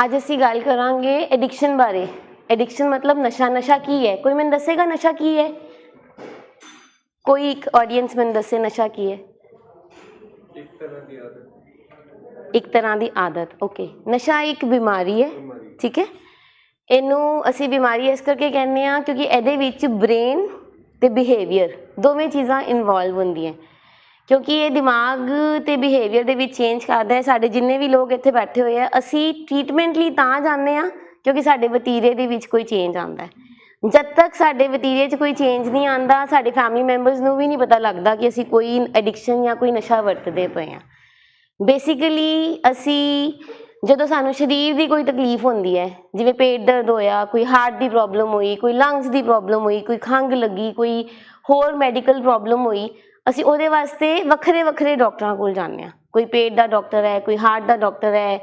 ਅੱਜ ਅਸੀਂ ਗੱਲ ਕਰਾਂਗੇ एडिक्शन बारे। एडिक्शन मतलब नशा। नशा की है? कोई मैंने दसेगा नशा की है? कोई एक ऑडियंस मैंने दसे नशा की है? एक तरह की आदत। ओके, नशा एक बीमारी है, ठीक है। इनू असी बीमारी इस करके कहने आ क्योंकि ये ब्रेन ते बिहेवियर दोवें चीज़ां इनवॉल्व होंदियां, क्योंकि ये दिमाग ते बिहेवियर दे विच चेंज करता है। साडे जिन्ने भी लोग इत्थे बैठे हुए हैं, असी ट्रीटमेंट लई तां जाने आ क्योंकि साडे वतीरे दे विच कोई चेंज आंदा है। जब तक साडे वतीरे च कोई चेंज नहीं आंदा, साडे फैमिली मैंबर्स नूं भी नहीं पता लगता कि असी कोई एडिक्शन या कोई नशा वरतदे पए आ। बेसिकली असी जदों सानूं शरीर की कोई तकलीफ होंदी है, जिवें पेट दर्द होया, कोई हार्ट की प्रॉब्लम हुई, कोई लंग्स की प्रॉब्लम हुई, कोई खंघ लगी, कोई होर मैडिकल प्रॉब्लम हुई, असी उहदे वास्ते वखरे वखरे डॉक्टरां कोल जाने आ। कोई पेट का डॉक्टर है, कोई हार्ट का डॉक्टर है,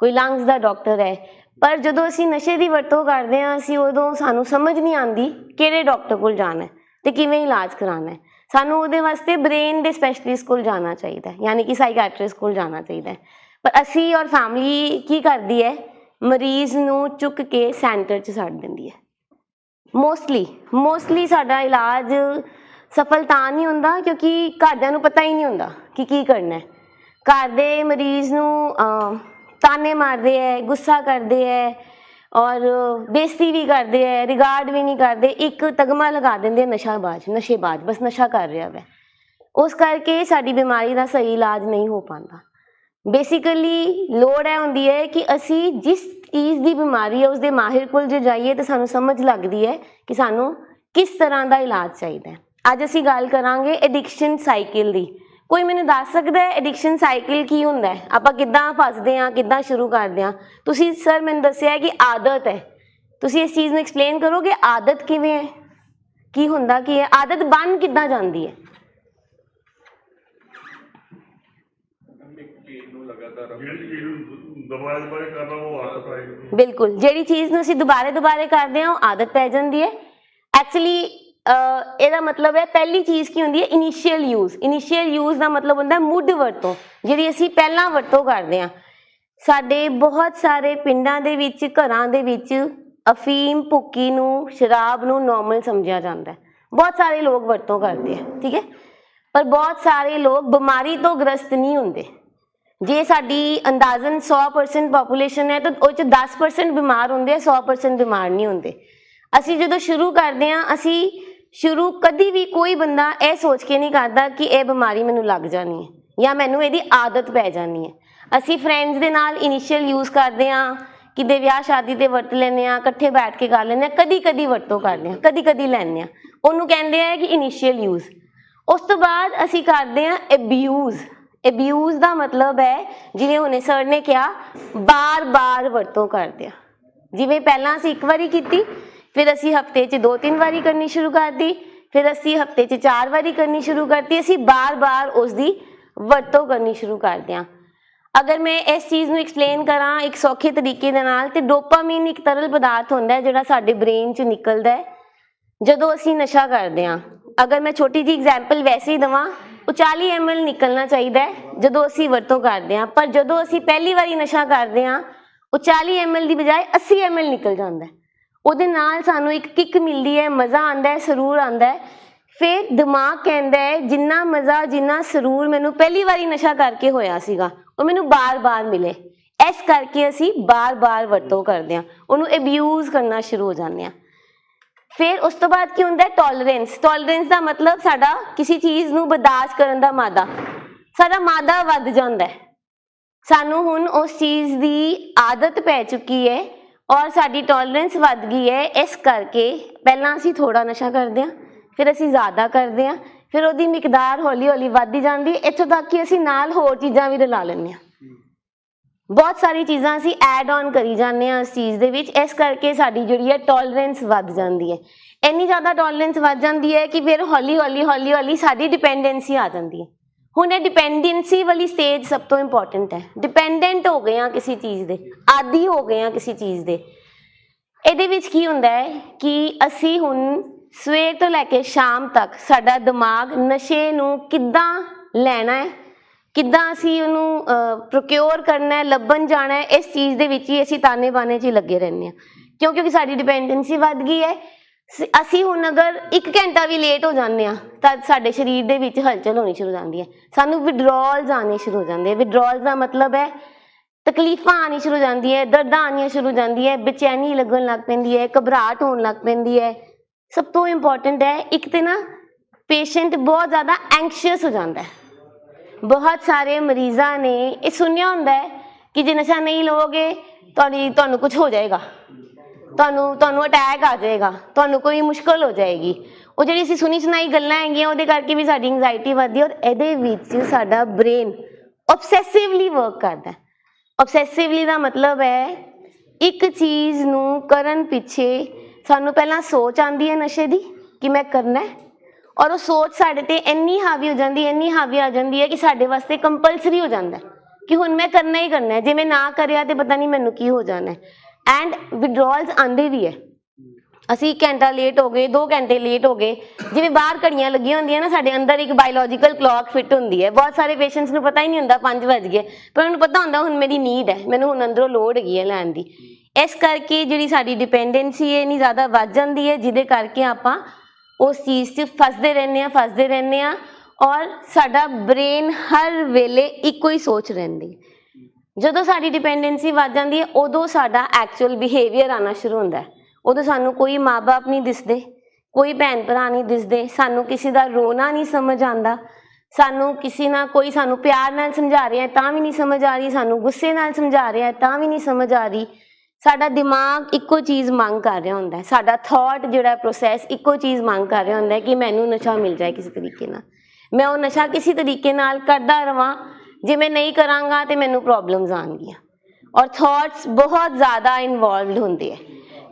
कोई लंग्स का डॉक्टर है। पर जदों असी नशे की वरतों करते हैं, असी उदों सानूं समझ नहीं आती किहड़े डॉक्टर कोल जाना है ते किवें इलाज कराना है। सानूं उहदे वास्ते ब्रेन के स्पैशलिस्ट कोल जाना चाहिए, यानी कि साइकैट्रिस्ट कोल जाना चाहिए। पर असी और फैमिली की करती है, मरीज़ नूं चुक के सेंटर च सट दिंदी है। मोस्टली साडा इलाज सफल तां नहीं होंदा क्योंकि घरदिआं नूं पता ही नहीं होंदा कि की करना है। घर दे मरीज़ नूं ताने मारदे है, गुस्सा करते हैं और बेइज्जती भी करते हैं, रिगार्ड भी नहीं करते, एक तगमा लगा देंगे नशेबाज, बस नशा कर रहा है। उस करके साडी बीमारी का सही इलाज नहीं हो पाता। बेसिकली लोड़ है होंदी है कि असी जिस चीज़ की बीमारी है उसके माहिर कोल जे जाइए तो सानू समझ लगती है कि सानू किस तरह का इलाज चाहिए। अज असी गल करांगे एडिक्शन साइकिल की। कोई मैंने दस सकता है एडिक्शन साइकिल की हुंदा है? आपां किद्दां फसदे हां, किद्दां शुरू करदे हां? तुसीं सर मैंने दस्सिआ कि आदत है। तुसीं इस चीज़ नूं एक्सप्लेन करो कि आदत किवें है, की हुंदा की है, आदत बन किद्दां जांदी है? बिल्कुल, जिहड़ी चीज़ नूं असीं दुबारे करदे हां ओह आदत पै जांदी है। एक्चुअली ਇਹਦਾ मतलब है पहली चीज़ की होंदी है इनिशियल यूज़ का मतलब होंदा है मुੱਢ वरतों, जिहड़ी असीं पहलां वरतों करदे हां। साडे बहुत सारे पिंडां दे विच, घरां दे विच अफीम भुक्की नूं, शराब नूं नॉर्मल समझिया जांदा है। बहुत सारे लोग वरतों करते हैं, ठीक है, पर बहुत सारे लोग बीमारी तो ग्रस्त नहीं होंदे। जे साडी अंदाजन 100% पॉपूलेशन है तो उह च 10% बीमार होंदे, 100% बीमार नहीं होंदे। असीं जदों शुरू करदे हां, असीं शुरू कभी भी कोई बंदा यह सोच के नहीं करता कि यह बीमारी मैनूं लग जानी है या मैनूं इहदी आदत पै जानी है। असीं फ्रेंड्स दे नाल इनिशियल यूज़ करते हैं, किते विआह शादी ते वरत लैंदे हां, इकट्ठे बैठ के कर लैंदे हां, कदी वरतों करते हैं, कदी लैंदे हां, उहनूं कहंदे आ कि इनिशियल यूज़। उस तो बाद असीं करते हैं एब्यूज़ का मतलब है जिवें हुणे सर ने कहा बार बार वरतों करते हैं। जिवें पहलां असीं एक वारी कीती, फिर असी हफ्ते च 2-3 बारी करनी शुरू कर दी, फिर असी हफ्ते च 4 बारी करनी शुरू करती, असी बार बार उसकी वरतों करनी शुरू कर दिया। अगर मैं इस चीज़ नूं एक्सप्लेन करा एक सौखे तरीके दे नाल, ते डोपामीन एक तरल पदार्थ होंदा है जिहड़ा साडे ब्रेन च निकलदा है जदों असी नशा करदे हां। अगर मैं छोटी जी एग्जाम्पल वैसे ही देवां, 40 ml निकलना चाहिए जदों असी वरतों करदे हां, पर जदों असी पहली बारी नशा करदे हां 40 ml की बजाय 80 ml निकल जाता है। ਉਹਦੇ ਨਾਲ ਸਾਨੂੰ एक किक मिलती है, मज़ा आता है, सरूर आता है। फिर दिमाग कहता है जिन्ना मज़ा जिन्ना सरूर मैनू पहली बारी नशा करके होया सीगा वो मैनू बार बार मिले। इस करके असी बार बार वरतों करते हैं, उन्होंने एब्यूज़ करना शुरू हो जाते हैं। फिर उस तो बाद की होंदा है टॉलरेंस का मतलब साडा किसी चीज़ नू बर्दाश्त करने का मादा, साडा मादा वध जांदा है। सानू हुण उस चीज़ की आदत पै चुकी है और साडी टॉलरेंस वध गई है। इस करके पहलां असीं थोड़ा नशा करते हैं, फिर असीं ज़्यादा करते हैं, फिर उहदी मिकदार हौली हौली वधदी जांदी, इत्थों तक कि असीं नाल होर चीज़ां भी रला लैंदे हां। बहुत सारी चीज़ां असीं ऐड ऑन करी जांदे हां इस चीज़ दे विच, इस करके साडी जिहड़ी है टॉलरेंस वध जांदी है। इन्नी ज़्यादा टॉलरेंस वध जांदी है कि फिर हौली हौली साडी डिपेंडेंसी आ जांदी है। हुण डिपेंडेंसी वाली स्टेज सब तो इंपॉर्टेंट है। डिपेंडेंट हो गए हैं किसी चीज़ के, आदि हो गए हैं किसी चीज़ के। ਇਹਦੇ ਵਿੱਚ ਕੀ ਹੁੰਦਾ ਹੈ कि ਅਸੀਂ ਹੁਣ ਸਵੇਰ ਤੋਂ ਲੈ ਕੇ शाम तक साडा दिमाग नशे नूं किद्दां लैना है ਕਿੱਦਾਂ ਅਸੀਂ ਉਹਨੂੰ ਪ੍ਰੋਕਿਓਰ ਕਰਨਾ ਹੈ, ਲੱਭਣ ਜਾਣਾ ਹੈ, ਇਸ ਚੀਜ਼ ਦੇ ਵਿੱਚ ਹੀ ਅਸੀਂ ਤਾਨੇ ਬਾਨੇ 'ਚ ਹੀ ਲੱਗੇ ਰਹਿੰਦੇ ਹਾਂ। ਕਿਉਂਕਿ ਸਾਡੀ ਡਿਪੈਂਡੈਂਸੀ ਵੱਧ ਗਈ ਹੈ। ਅਸੀਂ ਹੁਣ ਅਗਰ 1 ਘੰਟਾ ਵੀ ਲੇਟ ਹੋ ਜਾਂਦੇ ਹਾਂ ਤਾਂ ਸਾਡੇ ਸਰੀਰ ਦੇ ਵਿੱਚ ਹਲਚਲ ਹੋਣੀ ਸ਼ੁਰੂ ਹੋ ਜਾਂਦੀ ਹੈ, ਸਾਨੂੰ ਵਿਡਰੋਲਸ ਆਉਣੇ ਸ਼ੁਰੂ ਹੋ ਜਾਂਦੇ। ਵਿਡਰੋਲਸ ਦਾ ਮਤਲਬ ਹੈ ਤਕਲੀਫਾਂ ਆਉਣੀ ਸ਼ੁਰੂ ਹੋ ਜਾਂਦੀ ਹੈ, ਦਰਦਾਂ ਆਉਣੀਆਂ ਸ਼ੁਰੂ ਹੋ ਜਾਂਦੀ ਹੈ, ਬੇਚੈਨੀ ਲੱਗਣ ਲੱਗ ਪੈਂਦੀ ਹੈ, ਘਬਰਾਹਟ ਹੋਣ ਲੱਗ ਪੈਂਦੀ ਹੈ। ਸਭ ਤੋਂ ਇੰਪੋਰਟੈਂਟ ਹੈ, ਇੱਕ ਤੇ ਨਾ ਪੇਸ਼ੈਂਟ ਬਹੁਤ ਜ਼ਿਆਦਾ ਐਂਕਸ਼ੀਅਸ ਹੋ ਜਾਂਦਾ ਹੈ। ਬਹੁਤ ਸਾਰੇ ਮਰੀਜ਼ਾਂ ਨੇ ਇਹ ਸੁਣਿਆ ਹੁੰਦਾ ਹੈ ਕਿ ਜੇ ਨਸ਼ਾ ਨਹੀਂ ਲਵੋਗੇ ਤੁਹਾਨੂੰ ਕੁਝ ਹੋ ਜਾਏਗਾ, ਤੁਹਾਨੂੰ ਅਟੈਕ ਆ ਜਾਏਗਾ, ਤੁਹਾਨੂੰ ਕੋਈ ਮੁਸ਼ਕਲ ਹੋ ਜਾਏਗੀ। ਉਹ ਜਿਹੜੀ ਅਸੀਂ ਸੁਣੀ ਸੁਣਾਈ ਗੱਲਾਂ ਹੈਗੀਆਂ ਉਹਦੇ ਕਰਕੇ ਵੀ ਸਾਡੀ ਐਂਗਜ਼ਾਇਟੀ ਵੱਧਦੀ ਹੈ। ਔਰ ਇਹਦੇ ਵਿੱਚ ਸਾਡਾ ਬ੍ਰੇਨ ਓਬਸੈਸਿਵਲੀ ਵਰਕ ਕਰਦਾ। ਓਬਸੈਸਿਵਲੀ ਦਾ ਮਤਲਬ ਹੈ ਇੱਕ ਚੀਜ਼ ਨੂੰ ਕਰਨ ਪਿੱਛੇ ਸਾਨੂੰ ਪਹਿਲਾਂ ਸੋਚ ਆਉਂਦੀ ਹੈ ਨਸ਼ੇ ਦੀ ਕਿ ਮੈਂ ਕਰਨਾ, ਔਰ ਉਹ ਸੋਚ ਸਾਡੇ ਤੇ ਇੰਨੀ ਹਾਵੀ ਹੋ ਜਾਂਦੀ ਹੈ ਕਿ ਸਾਡੇ ਵਾਸਤੇ ਕੰਪਲਸਰੀ ਹੋ ਜਾਂਦਾ ਕਿ ਹੁਣ ਮੈਂ ਕਰਨਾ ਹੀ ਕਰਨਾ ਹੈ, ਜੇ ਮੈਂ ਨਾ ਕਰਿਆ ਤੇ ਪਤਾ ਨਹੀਂ ਮੈਨੂੰ ਕੀ ਹੋ ਜਾਣਾ। ਐਂਡ ਵਿਡਰੋਲਸ ਆਉਂਦੇ ਵੀ ਹੈ। ਅਸੀਂ 1 ਘੰਟਾ ਲੇਟ ਹੋ ਗਏ, 2 ਘੰਟੇ ਲੇਟ ਹੋ ਗਏ, ਜਿਵੇਂ ਬਾਹਰ ਘੜੀਆਂ ਲੱਗੀਆਂ ਹੁੰਦੀਆਂ ਨਾ, ਸਾਡੇ ਅੰਦਰ ਇੱਕ ਬਾਇਓਲੋਜੀਕਲ ਕਲੌਕ ਫਿੱਟ ਹੁੰਦੀ ਹੈ। ਬਹੁਤ ਸਾਰੇ ਪੇਸ਼ੈਂਟਸ ਨੂੰ ਪਤਾ ਹੀ ਨਹੀਂ ਹੁੰਦਾ 5 ਵੱਜ ਗਏ, ਪਰ ਉਹਨੂੰ ਪਤਾ ਹੁੰਦਾ ਹੁਣ ਮੇਰੀ ਨੀਡ ਹੈ, ਮੈਨੂੰ ਹੁਣ ਅੰਦਰੋਂ ਲੋੜ ਹੈਗੀ ਹੈ ਲੈਣ ਦੀ। ਇਸ ਕਰਕੇ ਜਿਹੜੀ ਸਾਡੀ ਡਿਪੈਂਡੈਂਸੀ ਹੈ ਇੰਨੀ ਜ਼ਿਆਦਾ ਵੱਧ ਜਾਂਦੀ ਹੈ, ਜਿਹਦੇ ਕਰਕੇ ਆਪਾਂ ਉਸ ਚੀਜ਼ 'ਚ ਫਸਦੇ ਰਹਿੰਦੇ ਹਾਂ ਔਰ ਸਾਡਾ ਬ੍ਰੇਨ ਹਰ ਵੇਲੇ ਇੱਕੋ ਹੀ ਸੋਚ ਰਹਿੰਦੀ। ਜਦੋਂ ਸਾਡੀ ਡਿਪੈਂਡੈਂਸੀ ਵੱਧ ਜਾਂਦੀ ਹੈ ਉਦੋਂ ਸਾਡਾ ਐਕਚੁਅਲ ਬਿਹੇਵੀਅਰ ਆਉਣਾ ਸ਼ੁਰੂ ਹੁੰਦਾ। ਉਦੋਂ ਸਾਨੂੰ ਕੋਈ ਮਾਂ ਬਾਪ ਨਹੀਂ ਦਿਸਦੇ, ਕੋਈ ਭੈਣ ਭਰਾ ਨਹੀਂ ਦਿਸਦੇ, ਸਾਨੂੰ ਕਿਸੇ ਦਾ ਰੋਣਾ ਨਹੀਂ ਸਮਝ ਆਉਂਦਾ, ਸਾਨੂੰ ਕਿਸੇ ਨਾਲ ਕੋਈ ਸਾਨੂੰ ਪਿਆਰ ਨਾਲ ਸਮਝਾ ਰਿਹਾ ਤਾਂ ਵੀ ਨਹੀਂ ਸਮਝ ਆ ਰਹੀ, ਸਾਨੂੰ ਗੁੱਸੇ ਨਾਲ ਸਮਝਾ ਰਿਹਾ ਤਾਂ ਵੀ ਨਹੀਂ ਸਮਝ ਆ ਰਹੀ। ਸਾਡਾ ਦਿਮਾਗ ਇੱਕੋ ਚੀਜ਼ ਮੰਗ ਕਰ ਰਿਹਾ ਹੁੰਦਾ, ਸਾਡਾ ਥੋਟ ਜਿਹੜਾ ਪ੍ਰੋਸੈਸ ਇੱਕੋ ਚੀਜ਼ ਮੰਗ ਕਰ ਰਿਹਾ ਹੁੰਦਾ ਕਿ ਮੈਨੂੰ ਨਸ਼ਾ ਮਿਲ ਜਾਏ ਕਿਸੇ ਤਰੀਕੇ ਨਾਲ, ਮੈਂ ਉਹ ਨਸ਼ਾ ਕਿਸੇ ਤਰੀਕੇ ਨਾਲ ਕਰਦਾ ਰਵਾਂ। ਜੇ ਮੈਂ ਨਹੀਂ ਕਰਾਂਗਾ ਤੇ ਮੈਨੂੰ ਪ੍ਰੋਬਲਮਸ ਆਉਣਗੀਆਂ ਔਰ ਥੋਟਸ ਬਹੁਤ ਜ਼ਿਆਦਾ ਇਨਵੋਲਵਡ ਹੁੰਦੇ ਹੈ।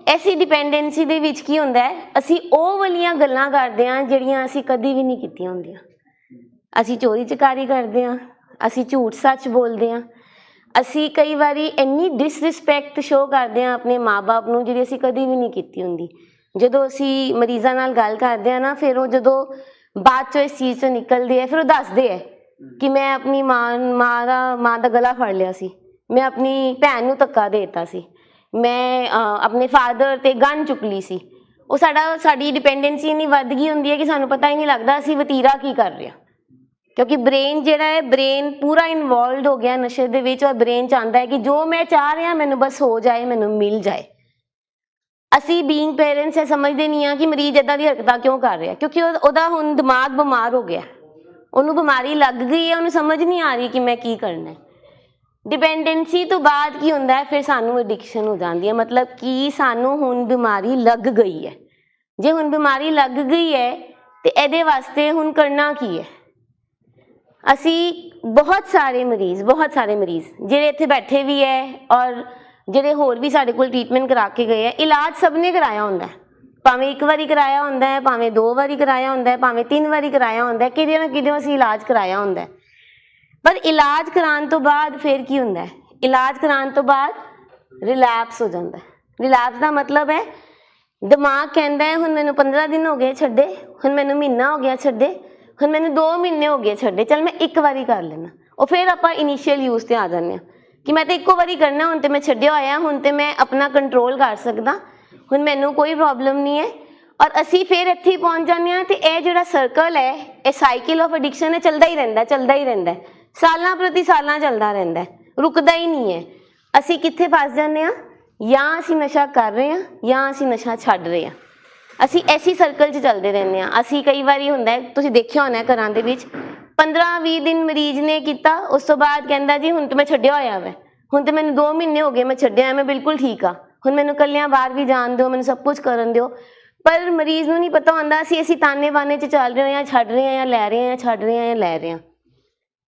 ਐਸੀ ਡਿਪੈਂਡੈਂਸੀ ਦੇ ਵਿੱਚ ਕੀ ਹੁੰਦਾ ਹੈ, ਅਸੀਂ ਉਹ ਵਾਲੀਆਂ ਗੱਲਾਂ ਕਰਦੇ ਹਾਂ ਜਿਹੜੀਆਂ ਅਸੀਂ ਕਦੀ ਵੀ ਨਹੀਂ ਕੀਤੀਆਂ ਹੁੰਦੀਆਂ। ਅਸੀਂ ਚੋਰੀ ਚਕਾਰੀ ਕਰਦੇ ਹਾਂ, ਅਸੀਂ ਝੂਠ ਸੱਚ ਬੋਲਦੇ ਹਾਂ, ਅਸੀਂ ਕਈ ਵਾਰੀ ਇੰਨੀ ਡਿਸਰਿਸਪੈਕਟ ਸ਼ੋ ਕਰਦੇ ਹਾਂ ਆਪਣੇ ਮਾਂ ਬਾਪ ਨੂੰ ਜਿਹੜੀ ਅਸੀਂ ਕਦੀ ਵੀ ਨਹੀਂ ਕੀਤੀ ਹੁੰਦੀ। ਜਦੋਂ ਅਸੀਂ ਮਰੀਜ਼ਾਂ ਨਾਲ ਗੱਲ ਕਰਦੇ ਹਾਂ ਨਾ, ਫਿਰ ਉਹ ਜਦੋਂ ਬਾਅਦ ਚੋਂ ਇਸ ਚੀਜ਼ ਤੋਂ ਨਿਕਲਦੇ ਹੈ ਫਿਰ ਉਹ ਦੱਸਦੇ ਹੈ ਕਿ ਮੈਂ ਆਪਣੀ ਮਾਂ ਦਾ ਗਲਾ ਫੜ ਲਿਆ ਸੀ, ਮੈਂ ਆਪਣੀ ਭੈਣ ਨੂੰ ਧੱਕਾ ਦੇ ਦਿੱਤਾ ਸੀ, ਮੈਂ ਆਪਣੇ ਫਾਦਰ ਤੇ ਗਨ ਚੁੱਕ ਲਈ ਸੀ। ਉਹ ਸਾਡੀ ਡਿਪੈਂਡੈਂਸੀ ਇੰਨੀ ਵੱਧ ਗਈ ਹੁੰਦੀ ਹੈ ਕਿ ਸਾਨੂੰ ਪਤਾ ਹੀ ਨਹੀਂ ਲੱਗਦਾ ਅਸੀਂ ਵਤੀਰਾ ਕੀ ਕਰ ਰਹੇ ਹਾਂ, ਕਿਉਂਕਿ ਬ੍ਰੇਨ ਜਿਹੜਾ ਹੈ ਬ੍ਰੇਨ ਪੂਰਾ ਇਨਵੋਲਵਡ ਹੋ ਗਿਆ ਨਸ਼ੇ ਦੇ ਵਿੱਚ। ਔਰ ਬ੍ਰੇਨ ਚਾਹੁੰਦਾ ਹੈ ਕਿ ਜੋ ਮੈਂ ਚਾਹ ਰਿਹਾ ਮੈਨੂੰ ਬਸ ਹੋ ਜਾਏ, ਮੈਨੂੰ ਮਿਲ ਜਾਏ। ਅਸੀਂ ਬੀਇੰਗ ਪੇਰੈਂਟਸ ਇਹ ਸਮਝਦੇ ਨਹੀਂ ਹਾਂ ਕਿ ਮਰੀਜ਼ ਇੱਦਾਂ ਦੀ ਹਰਕਤਾਂ ਕਿਉਂ ਕਰ ਰਿਹਾ, ਕਿਉਂਕਿ ਉਹਦਾ ਹੁਣ ਦਿਮਾਗ ਬਿਮਾਰ ਹੋ ਗਿਆ, ਉਹਨੂੰ ਬਿਮਾਰੀ ਲੱਗ ਗਈ ਹੈ, ਉਹਨੂੰ ਸਮਝ ਨਹੀਂ ਆ ਰਹੀ ਕਿ ਮੈਂ ਕੀ ਕਰਨਾ। ਡਿਪੈਂਡੈਂਸੀ ਤੋਂ ਬਾਅਦ ਕੀ ਹੁੰਦਾ ਹੈ, ਫਿਰ ਸਾਨੂੰ ਐਡਿਕਸ਼ਨ ਹੋ ਜਾਂਦੀ ਹੈ। ਮਤਲਬ ਕਿ ਸਾਨੂੰ ਹੁਣ ਬਿਮਾਰੀ ਲੱਗ ਗਈ ਹੈ। ਜੇ ਹੁਣ ਬਿਮਾਰੀ ਲੱਗ ਗਈ ਹੈ ਤੇ ਇਹਦੇ ਵਾਸਤੇ ਹੁਣ ਕਰਨਾ ਕੀ ਹੈ। ਅਸੀਂ ਬਹੁਤ ਸਾਰੇ ਮਰੀਜ਼ ਜਿਹੜੇ ਇੱਥੇ ਬੈਠੇ ਵੀ ਹੈ ਔਰ ਜਿਹੜੇ ਹੋਰ ਵੀ ਸਾਡੇ ਕੋਲ ਟ੍ਰੀਟਮੈਂਟ ਕਰਾ ਕੇ ਗਏ ਹੈ, ਇਲਾਜ ਸਭ ਨੇ ਕਰਾਇਆ ਹੁੰਦਾ, ਭਾਵੇਂ 1 ਵਾਰੀ ਕਰਾਇਆ ਹੁੰਦਾ ਹੈ, ਭਾਵੇਂ 2 ਵਾਰੀ ਕਰਾਇਆ ਹੁੰਦਾ ਹੈ, ਭਾਵੇਂ 3 ਵਾਰੀ ਕਰਾਇਆ ਹੁੰਦਾ ਹੈ, ਕਿਤੇ ਨਾ ਕਿਤੇ ਅਸੀਂ ਇਲਾਜ ਕਰਾਇਆ ਹੁੰਦਾ। ਪਰ ਇਲਾਜ ਕਰਾਉਣ ਤੋਂ ਬਾਅਦ ਫਿਰ ਕੀ ਹੁੰਦਾ ਹੈ, ਇਲਾਜ ਕਰਾਉਣ ਤੋਂ ਬਾਅਦ ਰਿਲੈਪਸ ਹੋ ਜਾਂਦਾ। ਰਿਲੈਪਸ ਦਾ ਮਤਲਬ ਹੈ ਦਿਮਾਗ ਕਹਿੰਦਾ ਹੈ ਹੁਣ ਮੈਨੂੰ 15 ਦਿਨ ਹੋ ਗਏ ਛੱਡੇ, ਹੁਣ ਮੈਨੂੰ ਮਹੀਨਾ ਹੋ ਗਿਆ ਛੱਡੇ, ਹੁਣ ਮੈਨੂੰ 2 ਮਹੀਨੇ ਹੋ ਗਏ ਛੱਡੇ, ਚੱਲ ਮੈਂ 1 ਵਾਰੀ ਕਰ ਲੈਣਾ। ਉਹ ਫਿਰ ਆਪਾਂ ਇਨੀਸ਼ੀਅਲ ਯੂਜ਼ ਤੇ ਆ ਜਾਂਦੇ ਹਾਂ ਕਿ ਮੈਂ ਤਾਂ ਇੱਕੋ ਵਾਰੀ ਕਰਨਾ, ਹੁਣ ਤੇ ਮੈਂ ਛੱਡਿਆ ਹੋਇਆ, ਹੁਣ ਤੇ ਮੈਂ ਆਪਣਾ ਕੰਟਰੋਲ ਕਰ ਸਕਦਾ, ਹੁਣ ਮੈਨੂੰ ਕੋਈ ਪ੍ਰੋਬਲਮ ਨਹੀਂ ਹੈ। ਔਰ ਅਸੀਂ ਫਿਰ ਇੱਥੇ ਹੀ ਪਹੁੰਚ ਜਾਂਦੇ ਹਾਂ। ਤੇ ਇਹ ਜਿਹੜਾ ਸਰਕਲ ਹੈ, ਇਹ ਸਾਈਕਲ ਆਫ ਐਡਿਕਸ਼ਨ ਹੈ, ਚੱਲਦਾ ਹੀ ਰਹਿੰਦਾ, ਸਾਲਾਂ ਪ੍ਰਤੀ ਸਾਲਾਂ ਚੱਲਦਾ ਰਹਿੰਦਾ, ਰੁਕਦਾ ਹੀ ਨਹੀਂ ਹੈ। ਅਸੀਂ ਕਿੱਥੇ ਫਸ ਜਾਂਦੇ ਹਾਂ, ਜਾਂ ਅਸੀਂ ਨਸ਼ਾ ਕਰ ਰਹੇ ਹਾਂ ਜਾਂ ਅਸੀਂ ਨਸ਼ਾ ਛੱਡ ਰਹੇ ਹਾਂ। ਅਸੀਂ ਐਸੀ ਸਰਕਲ 'ਚ ਚੱਲਦੇ ਰਹਿੰਦੇ ਹਾਂ। ਅਸੀਂ ਕਈ ਵਾਰੀ ਹੁੰਦਾ, ਤੁਸੀਂ ਦੇਖਿਆ ਹੋਣਾ ਘਰਾਂ ਦੇ ਵਿੱਚ 15-20 ਦਿਨ ਮਰੀਜ਼ ਨੇ ਕੀਤਾ, ਉਸ ਤੋਂ ਬਾਅਦ ਕਹਿੰਦਾ ਜੀ ਹੁਣ ਤਾਂ ਮੈਂ ਛੱਡਿਆ ਹੋਇਆ ਵੈ, ਹੁਣ ਤਾਂ ਮੈਨੂੰ 2 ਮਹੀਨੇ ਹੋ ਗਏ ਮੈਂ ਛੱਡਿਆ, ਮੈਂ ਬਿਲਕੁਲ ਠੀਕ ਹਾਂ, ਹੁਣ ਮੈਨੂੰ ਇਕੱਲਿਆਂ ਬਾਹਰ ਵੀ ਜਾਣ ਦਿਓ, ਮੈਨੂੰ ਸਭ ਕੁਝ ਕਰਨ ਦਿਓ। ਪਰ ਮਰੀਜ਼ ਨੂੰ ਨਹੀਂ ਪਤਾ ਹੁੰਦਾ ਅਸੀਂ ਤਾਨੇ ਬਾਨੇ 'ਚ ਚੱਲ ਰਹੇ ਹਾਂ, ਜਾਂ ਛੱਡ ਰਹੇ ਹਾਂ ਜਾਂ ਲੈ ਰਹੇ ਹਾਂ, ਜਾਂ ਛੱਡ ਰਹੇ ਹਾਂ ਜਾਂ ਲੈ ਰਹੇ ਹਾਂ।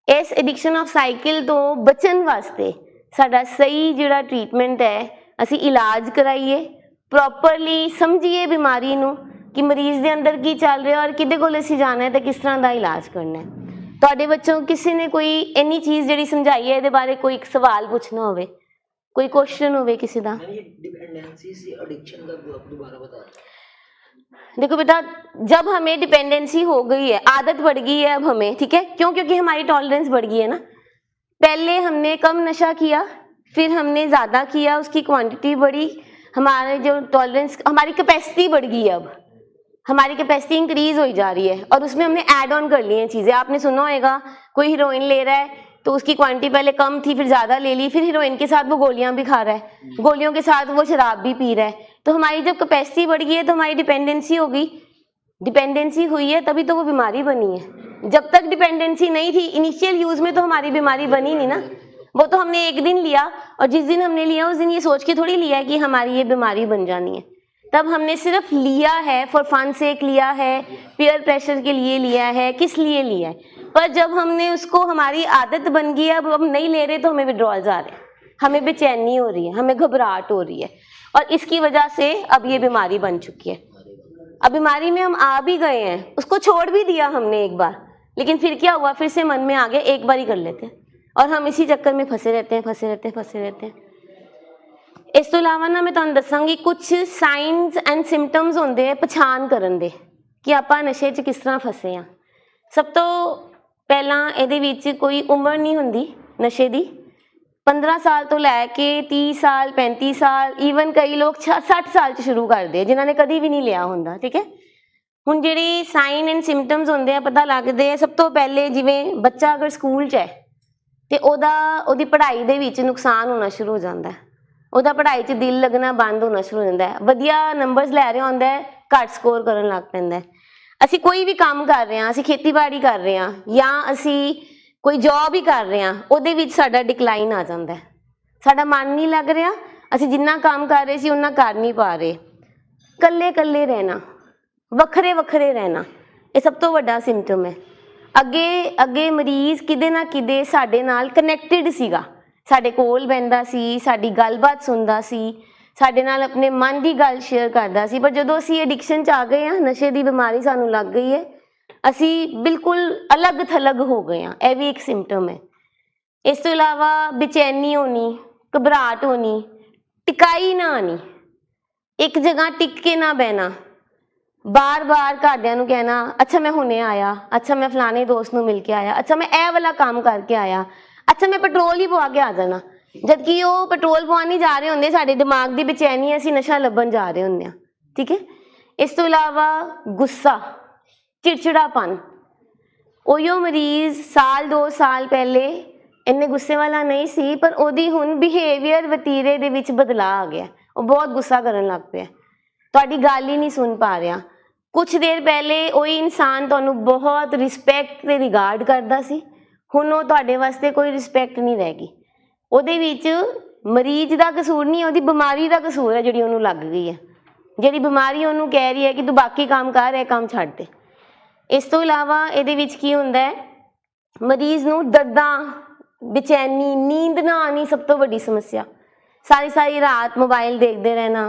ਇਸ ਐਡਿਕਸ਼ਨ ਆਫ ਸਾਈਕਲ ਤੋਂ ਬਚਣ ਵਾਸਤੇ ਸਾਡਾ ਸਹੀ ਜਿਹੜਾ ਟ੍ਰੀਟਮੈਂਟ ਹੈ, ਅਸੀਂ ਇਲਾਜ ਕਰਾਈਏ, ਪ੍ਰੋਪਰਲੀ ਸਮਝੀਏ ਬਿਮਾਰੀ ਨੂੰ ਕਿ ਮਰੀਜ਼ ਦੇ ਅੰਦਰ ਕੀ ਚੱਲ ਰਿਹਾ ਔਰ ਕਿਹਦੇ ਕੋਲ ਅਸੀਂ ਜਾਣਾ ਹੈ ਤੇ ਕਿਸ ਤਰ੍ਹਾਂ ਦਾ ਇਲਾਜ ਕਰਨਾ ਹੈ। ਤੁਹਾਡੇ ਬੱਚੋਂ ਕਿਸੇ ਨੇ ਕੋਈ ਇੰਨੀ ਚੀਜ਼ ਜਿਹੜੀ ਸਮਝਾਈ ਹੈ, ਇਹਦੇ ਬਾਰੇ ਕੋਈ ਇੱਕ ਸਵਾਲ ਪੁੱਛਣਾ ਹੋਵੇ, ਕੋਈ ਕੁਐਸਚਨ ਹੋਵੇ ਕਿਸੇ ਦਾ? देखो बेटा, जब हमें डिपेंडेंसी हो गई है, आदत बढ़ गई है अब हमें, ठीक है, क्यों? क्योंकि हमारी टॉलरेंस बढ़ गई है ना। पहले हमने कम नशा किया, फिर हमने ज़्यादा किया, उसकी क्वांटिटी बढ़ी, हमारे जो टॉलरेंस, हमारी कैपेसिटी बढ़ गई है। अब हमारी कैपेसिटी इंक्रीज हो जा रही है और उसमें हमने ऐड ऑन कर ली हैं चीज़ें। आपने सुना होगा, कोई हीरोइन ले रहा है तो उसकी क्वांटिटी पहले कम थी, फिर ज़्यादा ले ली, फिर हीरोइन के साथ वो गोलियां भी खा रहा है, गोलियों के साथ वो शराब भी पी रहा है। तो हमारी जब कैपेसिटी बढ़ गई है तो हमारी डिपेंडेंसी हो गई, डिपेंडेंसी हुई है तभी तो वो बीमारी बनी है। जब तक डिपेंडेंसी नहीं थी, इनिशियल यूज में तो हमारी बीमारी बनी नहीं ना। वो तो हमने एक दिन लिया और जिस दिन हमने लिया उस दिन ये सोच के थोड़ी लिया है कि हमारी ये बीमारी बन जानी है। तब हमने सिर्फ लिया है, फॉर फन सेक लिया है, पीयर प्रेशर के लिए लिया है, किस लिए लिया है। पर जब हमने उसको, हमारी आदत बन गई, अब हम नहीं ले रहे तो हमें विड्रॉल्स आ रहे हैं, हमें बेचैनी हो रही है, हमें घबराहट हो रही है और इसकी वजह से अब ये बीमारी बन चुकी है। अब बीमारी में हम आ भी गए हैं, उसको छोड़ भी दिया हमने एक बार, लेकिन फिर क्या हुआ, फिर से मन में आ गया, एक बार ही कर लेते हैं और हम इसी चक्कर में फंसे रहते हैं। इस तो इलावा ना मैं तुहानू दसांगी कुछ साइनस एंड सिम्पटम्स होंदे है पहचान करन दे कि आपां नशे च किस तरह फसे हैं। सब तो पहला इहदे विच कोई उम्र नहीं हुंदी नशे दी। 15 साल तो लैके 30 साल 35 साल, ईवन कई लोग 60 साल च शुरू करते हैं जिन्होंने कभी भी नहीं लिया होंदा। ठीक है, हुण जिहड़े साइन एंड सिम्पटम्स होंदे आ पता लगदे हैं। सब तो पहले जिवें बच्चा अगर स्कूल च है ते ओहदी पढ़ाई दे विच नुकसान होना शुरू हो जाता है, ਉਹਦਾ पढ़ाई च दिल लगना बंद होना शुरू हो जाता है, वधिया नंबरस लै रहा होंदा है, घट स्कोर करन लग पैंदा है। असी कोई भी काम कर रहे हैं, असी खेतीबाड़ी कर रहे हैं या असी कोई जॉब ही कर रहे हैं, ਉਹਦੇ ਵਿੱਚ ਸਾਡਾ डिक्लाइन आ जाता है, साडा मन नहीं लग रहा, असी जिन्ना काम कर रहे सी उन्ना कर नहीं पा रहे, कल्ले कल्ले रहना, वखरे वखरे रहना, ये सब तो वड्डा सिम्पटम है। अगे अगे मरीज किदे ना किदे साडे नाल कनैक्टेड सीगा, साडे कोल बहिंदा सी, साडी गलबात सुनदा सी, साडे नाल अपने मन की गल शेयर करदा सी। पर जदों असी एडिक्शन च आ गए हैं, नशे की बीमारी सानू लग गई है, असी बिल्कुल अलग थलग हो गए हैं, यह भी एक सिम्पटम है। इस तो इलावा बेचैनी होनी, घबराहट होनी, टिकाई ना आनी, एक जगह टिक के ना बहना, बार बार घरदियां नूं कहना अच्छा मैं हुणे आया, अच्छा मैं फलाने दोस्त नूं मिल के आया, अच्छा मैं यह वाला काम करके आया, अच्छा मैं पेट्रोल ही पवा के आ जाना, जबकि वो पेट्रोल पवान नहीं जा रहे होंगे, साडे दिमाग की बेचैनी असीं नशा लभन जा रहे होंगे। ठीक है, इस तो इलावा गुस्सा, चिड़चिड़ापन, उहियो मरीज साल 2 साल पहले इन्ने गुस्से वाला नहीं सी, पर ओदी हुण बिहेवियर वतीरे दे विच बदलाव आ गया, वो बहुत गुस्सा करन लग पिया, तुहाडी गल ही नहीं सुन पा रहा। कुछ देर पहले वही इंसान तुहानू बहुत रिस्पैक्ट ते रिगार्ड करदा सी, हुण वो तुहाडे वास्ते कोई रिस्पैक्ट नहीं रह गई। ਉਹਦੇ ਵਿੱਚ मरीज का कसूर नहीं, ਉਹਦੀ बीमारी का कसूर है ਜਿਹੜੀ ਉਹਨੂੰ लग गई है, ਜਿਹੜੀ बीमारी ਉਹਨੂੰ कह रही है कि तू बाकी काम कर, ਇਹ काम ਛੱਡ दे। इस तो इलावा ਇਹਦੇ ਵਿੱਚ ਕੀ ਹੁੰਦਾ है, मरीज ਨੂੰ दर्दां, बेचैनी, नींद ना आनी सब तो बड़ी समस्या, सारी सारी रात मोबाइल देखते रहना,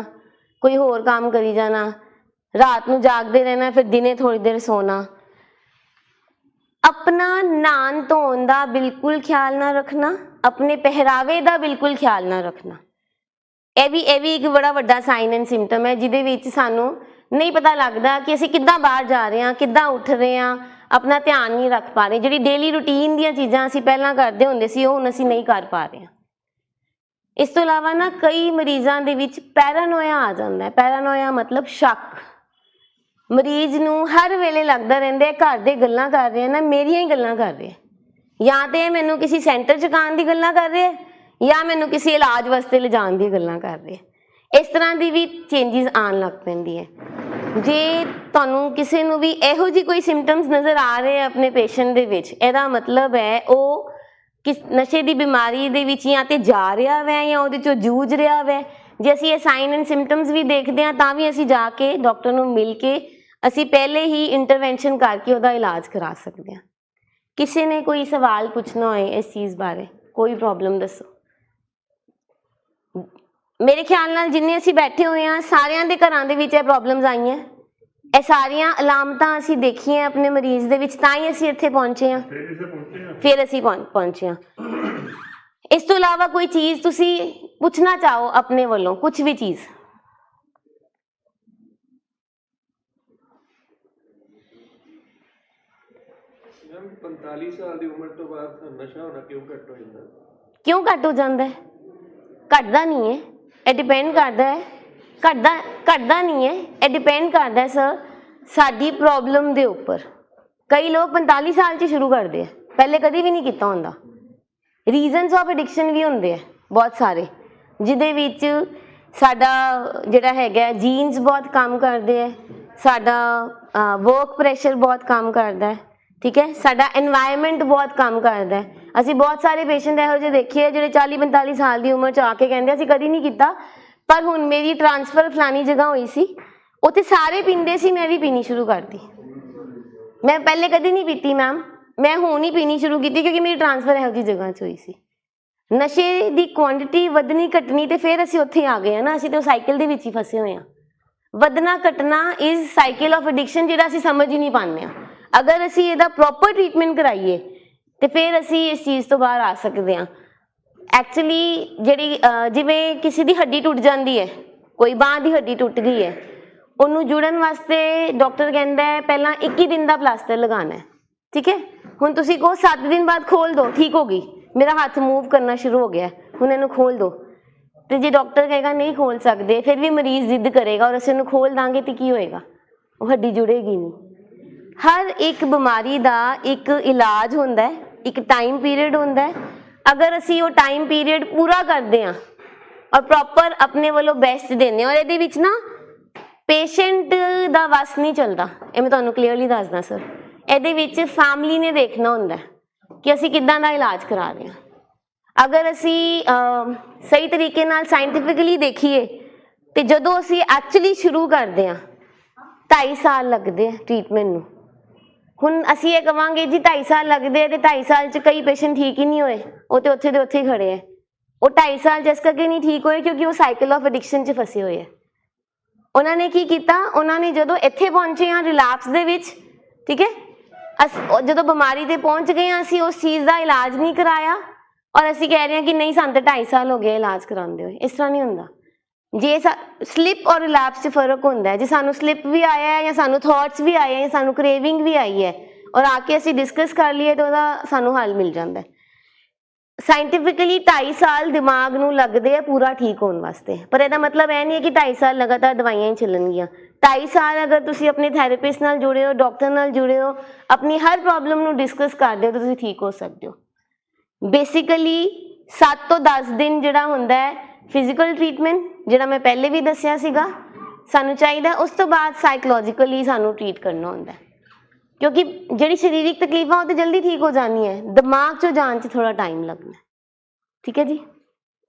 कोई होर काम करी जाना, रात ਨੂੰ जागते रहना, फिर दिने थोड़ी देर सोना, अपना नहान धोन का बिल्कुल ख्याल ना रखना, अपने पहरावे का बिल्कुल ख्याल ना रखना, यह भी एक बड़ा वड्डा साइन एंड सिम्पटम है जिहदे विच सानू नहीं पता लगता कि असीं किद्दां बाहर जा रहे हैं, किद्दां उठ रहे हैं, अपना ध्यान नहीं रख पा रहे, जिहड़ी डेली रूटीन दीयां चीज़ां असीं पहलां करदे हुंदे सी हुण असीं नहीं कर पा रहे। इस तो इलावा ना कई मरीज़ां दे विच पैरानोया आ जांदा है। पैरानोया मतलब शक, मरीज नूं हर वेले लगदा रहिंदा है घर दे गल्लां कर रहे हैं ना, मेरियां ही गल्लां कर रहे हैं, या तो मैनू किसी सेंटर च कान की गल्लां कर रहे हैं या मैनू किसी इलाज वास्ते ले जाण दी गल्लां कर रहे हैं। इस तरह की भी चेंजिस आन लग पैंदी है। जे तुहानू किसी नू भी इहो जी कोई सिम्पटम्स नज़र आ रहे हैं अपने पेशेंट दे विच, इहदा मतलब है वो किस नशे की बीमारी दे विच या तो जा रहा वै या उहदे चों जूझ रहा वै। जे असीं ये साइन एंड सिम्पटम्स भी देखते हैं तां भी असीं जाके डॉक्टर नूं मिल के असीं पहले ही इंटरवेंशन करके उहदा इलाज करा सकते हैं। किसी ने कोई सवाल पूछना होए इस चीज़ बारे, कोई प्रॉब्लम दसो। मेरे ख्याल नाल जिन्ने असीं बैठे हुए हैं सारियां दे घरां दे विच प्रॉब्लम्स आई हैं, ਇਹ ਸਾਰੀਆਂ ਅਲਾਮਤਾਂ ਅਸੀਂ ਦੇਖੀਆਂ ਆਪਣੇ ਮਰੀਜ਼ ਦੇ ਵਿੱਚ, ਤਾਂ ਹੀ ਅਸੀਂ ਇੱਥੇ ਪਹੁੰਚੇ ਹਾਂ, ਫਿਰ ਅਸੀਂ ਪਹੁੰਚੇ ਹਾਂ। ਇਸ ਤੋਂ ਇਲਾਵਾ ਕੋਈ ਚੀਜ਼ ਤੁਸੀਂ ਪੁੱਛਣਾ ਚਾਹੋ ਆਪਣੇ ਵੱਲੋਂ, ਕੁਝ ਵੀ ਚੀਜ਼। 45 ਸਾਲ ਦੀ ਉਮਰ ਤੋਂ ਬਾਅਦ ਨਸ਼ਾ ਹੋਣਾ ਕਿਉਂ ਘੱਟ ਹੋ ਜਾਂਦਾ? ਕਿਉਂ ਘੱਟ ਹੋ ਜਾਂਦਾ ਹੈ? ਘਟਦਾ ਨਹੀਂ ਹੈ, ਇਹ ਡਿਪੈਂਡ ਕਰਦਾ ਹੈ। ਘਟਦਾ ਨਹੀਂ ਹੈ, ਇਹ ਡਿਪੈਂਡ ਕਰਦਾ ਹੈ ਸਰ ਸਾਡੀ ਪ੍ਰੋਬਲਮ ਦੇ ਉੱਪਰ। ਕਈ ਲੋਕ 45 ਸਾਲ 'ਚ ਸ਼ੁਰੂ ਕਰਦੇ ਆ, ਪਹਿਲੇ ਕਦੀ ਵੀ ਨਹੀਂ ਕੀਤਾ ਹੁੰਦਾ। ਰੀਜ਼ਨਸ ਆਫ ਐਡਿਕਸ਼ਨ ਵੀ ਹੁੰਦੇ ਆ ਬਹੁਤ ਸਾਰੇ, ਜਿਹਦੇ ਵਿੱਚ ਸਾਡਾ ਜਿਹੜਾ ਹੈਗਾ ਜੀਨਸ ਬਹੁਤ ਕੰਮ ਕਰਦੇ ਹੈ, ਸਾਡਾ ਵਰਕ ਪ੍ਰੈਸ਼ਰ ਬਹੁਤ ਕੰਮ ਕਰਦਾ ਹੈ, ਠੀਕ ਹੈ, ਸਾਡਾ এনवायरमेंट ਬਹੁਤ ਕੰਮ ਕਰਦਾ ਹੈ। ਅਸੀਂ ਬਹੁਤ ਸਾਰੇ ਪੇਸ਼ੈਂਟ ਇਹੋ ਜਿਹੇ ਦੇਖੇ ਆ ਜਿਹੜੇ 40-45 ਸਾਲ ਦੀ ਉਮਰ 'ਚ ਆ ਕੇ ਕਹਿੰਦੇ ਅਸੀਂ ਕਦੀ ਨਹੀਂ ਕੀਤਾ, ਪਰ ਹੁਣ ਮੇਰੀ ਟ੍ਰਾਂਸਫਰ ਫਲਾਣੀ ਜਗ੍ਹਾ ਹੋਈ ਸੀ, ਉੱਥੇ ਸਾਰੇ ਪੀਂਦੇ ਸੀ, ਮੈਂ ਵੀ ਪੀਣੀ ਸ਼ੁਰੂ ਕਰਤੀ। ਮੈਂ ਪਹਿਲੇ ਕਦੀ ਨਹੀਂ ਪੀਤੀ ਮੈਮ, ਮੈਂ ਹੁਣ ਹੀ ਪੀਣੀ ਸ਼ੁਰੂ ਕੀਤੀ ਕਿਉਂਕਿ ਮੇਰੀ ਟ੍ਰਾਂਸਫਰ ਇਹੋ ਜਿਹੀ ਜਗ੍ਹਾ 'ਚ ਹੋਈ ਸੀ। ਨਸ਼ੇ ਦੀ ਕੁਆਂਟੀਟੀ ਵਧਣੀ ਘਟਣੀ ਤੇ ਫਿਰ ਅਸੀਂ ਉੱਥੇ ਆ ਗਏ ਆ ਨਾ, ਅਸੀਂ ਤਾਂ ਸਾਈਕਲ ਦੇ ਵਿੱਚ ਹੀ ਫਸੇ ਹੋਏ ਆ। ਵਧਣਾ ਘਟਣਾ ਇਜ਼ ਸਾਈਕਲ ਆਫ ਐਡਿਕਸ਼ਨ, ਜਿਹੜਾ ਅਸੀਂ ਸਮਝ ਹੀ ਨਹੀਂ ਪਾਉਂਦੇ ਆ। ਅਗਰ ਅਸੀਂ ਇਹਦਾ ਪ੍ਰੋਪਰ ਟ੍ਰੀਟਮੈਂਟ ਕਰਾਈਏ ਤੇ ਫਿਰ ਅਸੀਂ ਇਸ ਚੀਜ਼ ਤੋਂ ਬਾਹਰ ਆ ਸਕਦੇ ਹਾਂ। ਐਕਚੁਅਲੀ ਜਿਹੜੀ ਜਿਵੇਂ ਕਿਸੇ ਦੀ ਹੱਡੀ ਟੁੱਟ ਜਾਂਦੀ ਹੈ, ਕੋਈ ਬਾਂਹ ਦੀ ਹੱਡੀ ਟੁੱਟ ਗਈ ਹੈ, ਉਹਨੂੰ ਜੁੜਨ ਵਾਸਤੇ ਡਾਕਟਰ ਕਹਿੰਦਾ ਹੈ ਪਹਿਲਾਂ 21 ਦਿਨ ਦਾ ਪਲਾਸਟਰ ਲਗਾਉਣਾ ਹੈ, ਠੀਕ ਹੈ। ਹੁਣ ਤੁਸੀਂ ਕਹੋ 7 ਦਿਨ ਬਾਅਦ ਖੋਲ ਦੋ, ਠੀਕ ਹੋ ਗਈ, ਮੇਰਾ ਹੱਥ ਮੂਵ ਕਰਨਾ ਸ਼ੁਰੂ ਹੋ ਗਿਆ, ਹੁਣ ਇਹਨੂੰ ਖੋਲ ਦੋ। ਤੇ ਜੇ ਡਾਕਟਰ ਕਹੇਗਾ ਨਹੀਂ ਖੋਲ ਸਕਦੇ, ਫਿਰ ਵੀ ਮਰੀਜ਼ ਜ਼ਿੱਦ ਕਰੇਗਾ ਔਰ ਅਸੀਂ ਇਹਨੂੰ ਖੋਲ ਦਾਂਗੇ ਤੇ ਕੀ ਹੋਏਗਾ? ਉਹ ਹੱਡੀ ਜੁੜੇਗੀ ਨਹੀਂ। ਹਰ ਇੱਕ ਬਿਮਾਰੀ ਦਾ ਇੱਕ ਇਲਾਜ ਹੁੰਦਾ ਹੈ, ਇੱਕ ਟਾਈਮ ਪੀਰੀਅਡ ਹੁੰਦਾ ਹੈ। ਅਗਰ ਅਸੀਂ ਉਹ ਟਾਈਮ ਪੀਰੀਅਡ ਪੂਰਾ ਕਰਦੇ ਹਾਂ ਔਰ ਪ੍ਰੋਪਰ ਆਪਣੇ ਵੱਲੋਂ ਬੈਸਟ ਦਿੰਦੇ ਹਾਂ, ਔਰ ਇਹਦੇ ਵਿੱਚ ਨਾ ਪੇਸ਼ੈਂਟ ਦਾ ਵਸ ਨਹੀਂ ਚੱਲਦਾ, ਇਹ ਮੈਂ ਤੁਹਾਨੂੰ ਕਲੀਅਰਲੀ ਦੱਸਦਾ ਸਰ। ਇਹਦੇ ਵਿੱਚ ਫੈਮਿਲੀ ਨੇ ਦੇਖਣਾ ਹੁੰਦਾ ਕਿ ਅਸੀਂ ਕਿੱਦਾਂ ਦਾ ਇਲਾਜ ਕਰਾ ਰਹੇ ਹਾਂ। ਅਗਰ ਅਸੀਂ ਸਹੀ ਤਰੀਕੇ ਨਾਲ ਸਾਇੰਟੀਫਿਕਲੀ ਦੇਖੀਏ ਤੇ ਜਦੋਂ ਅਸੀਂ ਐਕਚੁਅਲੀ ਸ਼ੁਰੂ ਕਰਦੇ ਹਾਂ 2.5 ਸਾਲ ਲੱਗਦੇ ਆ ਟ੍ਰੀਟਮੈਂਟ ਨੂੰ। ਹੁਣ ਅਸੀਂ ਇਹ ਕਵਾਂਗੇ ਜੀ 2.5 ਸਾਲ ਲੱਗਦੇ ਆ ਤੇ 2.5 ਸਾਲ 'ਚ ਕਈ ਪੇਸ਼ੈਂਟ ਠੀਕ ਹੀ ਨਹੀਂ ਹੋਏ, ਉਹ ਤੇ ਉੱਥੇ ਦੇ ਉੱਥੇ ਹੀ ਖੜੇ ਆ। ਉਹ 2.5 ਸਾਲ ਜਿਸ ਕਰਕੇ ਨਹੀਂ ਠੀਕ ਹੋਏ ਕਿਉਂਕਿ ਉਹ ਸਾਈਕਲ ਆਫ ਐਡਿਕਸ਼ਨ 'ਚ ਫਸੇ ਹੋਏ ਆ। ਉਹਨਾਂ ਨੇ ਕੀ ਕੀਤਾ, ਉਹਨਾਂ ਨੇ ਜਦੋਂ ਇੱਥੇ ਪਹੁੰਚੇ ਆ ਰਿਲੈਪਸ ਦੇ ਵਿੱਚ, ਠੀਕ ਹੈ, ਜਦੋਂ ਬਿਮਾਰੀ ਤੇ ਪਹੁੰਚ ਗਏ ਆ ਅਸੀਂ ਉਸ ਚੀਜ਼ ਦਾ ਇਲਾਜ ਨਹੀਂ ਕਰਾਇਆ ਔਰ ਅਸੀਂ ਕਹਿ ਰਹੇ ਹਾਂ ਕਿ ਨਹੀਂ ਸਾਨੂੰ ਤਾਂ 2.5 ਸਾਲ ਹੋ ਗਏ ਇਲਾਜ ਕਰਾਉਂਦੇ ਹੋਏ। ਇਸ ਤਰ੍ਹਾਂ ਨਹੀਂ ਹੁੰਦਾ। ਜੇ ਸਲਿਪ ਔਰ ਰਿਲੈਪਸ 'ਚ ਫਰਕ ਹੁੰਦਾ ਹੈ। ਜੇ ਸਾਨੂੰ ਸਲਿਪ ਵੀ ਆਇਆ ਹੈ ਜਾਂ ਸਾਨੂੰ ਥਾਟਸ ਵੀ ਆਏ ਹੈ ਜਾਂ ਸਾਨੂੰ ਕ੍ਰੇਵਿੰਗ ਵੀ ਆਈ ਹੈ ਔਰ ਆ ਕੇ ਅਸੀਂ ਡਿਸਕਸ ਕਰ ਲਈਏ ਤਾਂ ਉਹਦਾ ਸਾਨੂੰ ਹੱਲ ਮਿਲ ਜਾਂਦਾ ਹੈ। ਸਾਇੰਟੀਫਿਕਲੀ 2.5 ਸਾਲ ਦਿਮਾਗ ਨੂੰ ਲੱਗਦੇ ਆ ਪੂਰਾ ਠੀਕ ਹੋਣ ਵਾਸਤੇ, ਪਰ ਇਹਦਾ ਮਤਲਬ ਇਹ ਨਹੀਂ ਹੈ ਕਿ 2.5 ਸਾਲ ਲਗਾਤਾਰ ਦਵਾਈਆਂ ਹੀ ਚੱਲਣਗੀਆਂ। 2.5 ਸਾਲ ਅਗਰ ਤੁਸੀਂ ਆਪਣੇ ਥੈਰੇਪਿਸਟ ਨਾਲ ਜੁੜੇ ਹੋ, ਡਾਕਟਰ ਨਾਲ ਜੁੜੇ ਹੋ, ਆਪਣੀ ਹਰ ਪ੍ਰੋਬਲਮ ਨੂੰ ਡਿਸਕਸ ਕਰਦੇ ਹੋ ਤਾਂ ਤੁਸੀਂ ਠੀਕ ਹੋ ਸਕਦੇ ਹੋ। ਬੇਸਿਕਲੀ 7 ਤੋਂ 10 ਦਿਨ ਜਿਹੜਾ ਹੁੰਦਾ ਹੈ ਫਿਜ਼ੀਕਲ ਟ੍ਰੀਟਮੈਂਟ, ਜਿਹੜਾ ਮੈਂ ਪਹਿਲੇ ਵੀ ਦੱਸਿਆ ਸੀਗਾ, ਸਾਨੂੰ ਚਾਹੀਦਾ। ਉਸ ਤੋਂ ਬਾਅਦ ਸਾਈਕੋਲੋਜੀਕਲੀ ਸਾਨੂੰ ਟ੍ਰੀਟ ਕਰਨਾ ਹੁੰਦਾ, ਕਿਉਂਕਿ ਜਿਹੜੀ ਸਰੀਰਕ ਤਕਲੀਫਾਂ ਉਹ ਤਾਂ ਜਲਦੀ ਠੀਕ ਹੋ ਜਾਣੀ ਹੈ, ਦਿਮਾਗ 'ਚੋਂ ਜਾਣ 'ਚ ਥੋੜਾ ਟਾਈਮ ਲੱਗਣਾ। ਠੀਕ ਹੈ ਜੀ।